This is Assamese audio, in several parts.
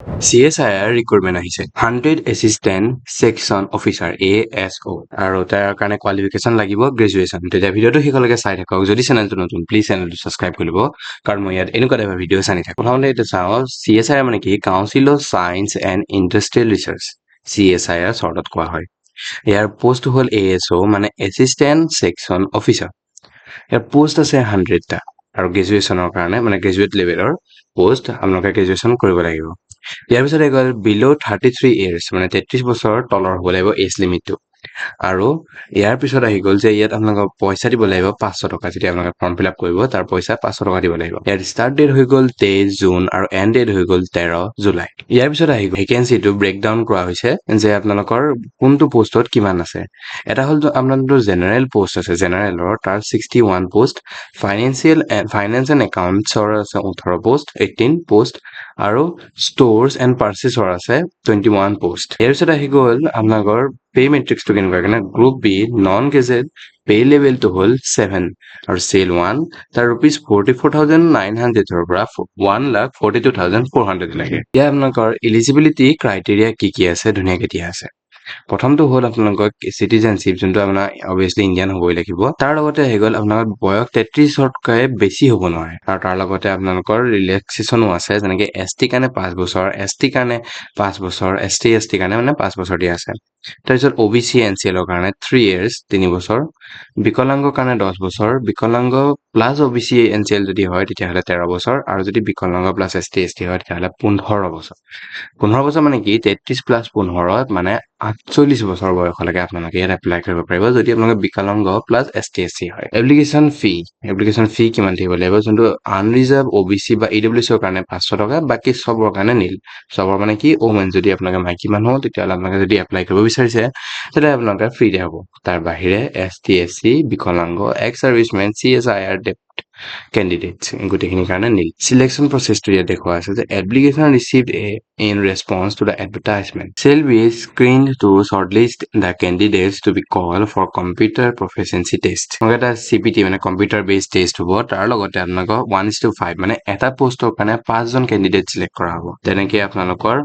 CSIR ৰিক্ৰুটমেণ্ট আহিছে 100 এছিষ্টেণ্ট ছেকশ্যন অফিচাৰ ASO আৰু তাৰ কাৰণে কোৱালিফিকেশ্যন লাগিব গ্ৰেজুৱেশ্যন তেতিয়া ভিডিঅ'টো শেষলৈকে চাই থাকক যদি চেনেলটো নতুন প্লিজ চেনেলটো ছাবস্ক্ৰাইব কৰি ল'ব কাৰণ মই ইয়াত এনেকুৱা টাইপৰ ভিডিঅ' চাই থাকোঁ প্ৰথমতে এইটো চাওঁ CSIR মানে কি council of science and industrial research CSIR চৰ্টত কোৱা হয় ইয়াৰ পোষ্ট হ'ল ASO মানে এছিষ্টেণ্ট ছেকশ্যন অফিচাৰ ইয়াৰ পোষ্ট আছে 100টা আৰু গ্ৰেজুৱেশ্যনৰ কাৰণে মানে গ্ৰেজুৱেট লেভেলৰ পোষ্ট আপোনালোকে গ্ৰেজুৱেশ্যন কৰিব লাগিব ইয়াৰ পিছত হৈ গ'ল বিল' 33 ইয়াৰ্ছ মানে 33 বছৰ তলৰ হ'ব লাগিব এজ লিমিটটো আৰু ইয়াৰ পিছত আহি গ'ল যে ইয়াত আপোনালোকক পইচা দিব লাগিব 500 টকা যেতিয়া আপোনালোকে ফৰ্ম ফিল আপ কৰিব তাৰ পইচা 500 টকা দিব লাগিব ইয়াৰ ষ্টাৰ্ট ডেট হৈ গ'ল 23 জুন আৰু এণ্ড ডেট হৈ গ'ল 13 জুলাই ইয়াৰ পিছত আহি গ'ল ভেকেঞ্চিটো ব্ৰেকডাউন কৰা হৈছে যে আপোনালোকৰ কোনটো পোষ্টত কিমান আছে এটা হ'ল আপোনালোকৰ জেনেৰেল পোষ্ট আছে জেনেৰেলৰ তাৰ 61 পোষ্ট ফাইনেন্স এণ্ড একাউণ্টছৰ আছে 18 পোষ্ট 18 পোষ্ট আৰু ষ্ট'ৰ্ছ এণ্ড পাৰ্চেছৰ আছে 21 পোষ্ট ইয়াৰ পিছত আহি গ'ল আপোনালোকৰ পে মেট্ৰিক্সটো কেনেকুৱা কাৰণে group B non gazetted pay লেভেলটো হ'ল 7 আৰু চেল 1 তাৰ ₹44,900ৰ পৰা 1,42,400 লাগে এতিয়া আপোনালোকৰ এলিজিবিলিটি ক্ৰাইটেৰিয়া কি আছে ধুনীয়াকৈ দিয়া আছে প্ৰথমটো হ'ল আপোনালোকক চিটিজেনশ্বিপ যোনটো আপোনাৰ অবভিয়াছলি ইণ্ডিয়ান হ'বই লাগিব তাৰ লগতে আহি গ'ল আপোনালোকৰ বয়স 33তকৈ বেছি হ'ব নোৱাৰে আৰু তাৰ লগতে আপোনালোকৰ ৰিলেক্সেশ্যনো আছে যেনেকৈ ST কাৰণে 5 বছৰ ST কাৰণে 5 বছৰ ST কাৰণে মানে 5 বছৰ দিয়া আছে তাৰপিছত OBC NCLৰ কাৰণে 3 years 3 বছৰ বিকলাংগৰ কাৰণে 10 বছৰ বিকলাংগ প্লাছ OBC NCL যদি হয় তেতিয়াহ'লে 13 বছৰ আৰু যদি বিকলাংগ প্লাছ ST হয় তেতিয়াহ'লে 15 বছৰ 15 বছৰ মানে কি 33 প্লাছ 15 মানে 48 বছৰ বয়সলৈকে আপোনালোকে ইয়াত এপ্লাই কৰিব পাৰিব যদি আপোনালোকে বিকলাংগ প্লাছ ST হয় এপ্লিকেশ্যন ফি কিমান থাকিব লাগিব যোনটো আনৰিজাৰ্ভ OBC বা EWCৰ কাৰণে 500 টকা বাকী চবৰ কাৰণে নীল চবৰ মানে কি ওমেন যদি আপোনালোকে মাইকী মানুহ তেতিয়াহ'লে আপোনালোকে যদি এপ্লাই কৰিব বিচাৰিছে তেতিয়া আপোনালোকে ফ্ৰীতে হ'ব তাৰ বাহিৰে ST বিকলাংগ x servicemen CSIR candidates গোটেইখিনিৰ কাৰণে নীল সিলেকশ্যন প্ৰচেছটো ইয়াত দেখুওৱা আছে যে application received in response to the advertisement shall be screened to shortlist the candidates to be called for computer proficiency test এটা CPT মানে কম্পিউটাৰ বেছড টেষ্ট হ'ব তাৰ লগতে আপোনালোকৰ 1:5 মানে এটা পোষ্টৰ কাৰণে 5 জন কেণ্ডিডেট সিলেক্ট কৰা হ'ব তেনেকৈ আপোনালোকৰ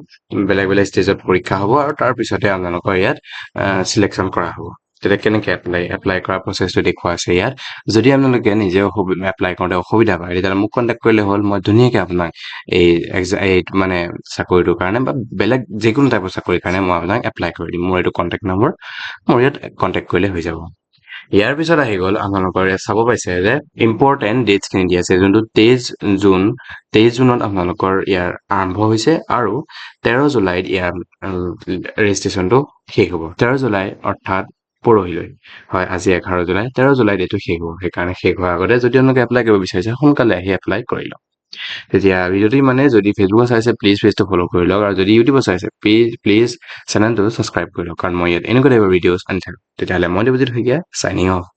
বেলেগ বেলেগ ষ্টেজত পৰীক্ষা হ'ব আৰু তাৰ পিছতে আপোনালোকৰ ইয়াত সিলেকশ্যন কৰা হ'ব তেতিয়া কেনেকৈ এপ্লাই কৰা প্ৰচেছটো দেখুওৱা আছে ইয়াত যদি আপোনালোকে নিজে এপ্লাই কৰোঁতে অসুবিধা পায় তেতিয়াহ'লে মোক কণ্টেক্ট কৰিলে হ'ল মই ধুনীয়াকৈ আপোনাক এই মানে চাকৰিটোৰ কাৰণে বা বেলেগ যিকোনো টাইপৰ চাকৰিৰ কাৰণে মই আপোনাক এপ্লাই কৰি দিম মোৰ এইটো কণ্টেক্ট নম্বৰ মোৰ ইয়াত কণ্টেক্ট কৰিলে হৈ যাব ইয়াৰ পিছত আহি গ'ল আপোনালোকৰ চাব পাইছে যে ইম্পৰ্টেণ্ট ডেটছখিনি দিয়া আছে যোনটো 23 জুনত আপোনালোকৰ ইয়াৰ আৰম্ভ হৈছে আৰু 13 জুলাইত ইয়াৰ ৰেজিষ্ট্ৰেশ্যনটো শেষ হ'ব 13 জুলাই অৰ্থাৎ পৰহিলৈ হয় আজি 11 জুলাই 13 জুলাইত এইটো শেষ হ'ব সেইকাৰণে শেষ হোৱাৰ আগতে যদি আপোনালোকে এপ্লাই কৰিব বিচাৰিছে সোনকালে আহি এপ্লাই কৰি লওক তেতিয়া ভিডিঅ'টো মানে যদি ফেচবুকত চাইছে প্লিজ পেজটো ফ'ল' কৰি লওক আৰু যদি ইউটিউবত চাইছে প্লিজ চেনেলটো ছাবস্ক্ৰাইব কৰি লওক কাৰণ মই ইয়াত এনেকুৱা টাইপৰ ভিডিঅ'ছ আনি থাকোঁ তেতিয়াহ'লে মই দেৱজিৎ শইকীয়া চাইনিং অফ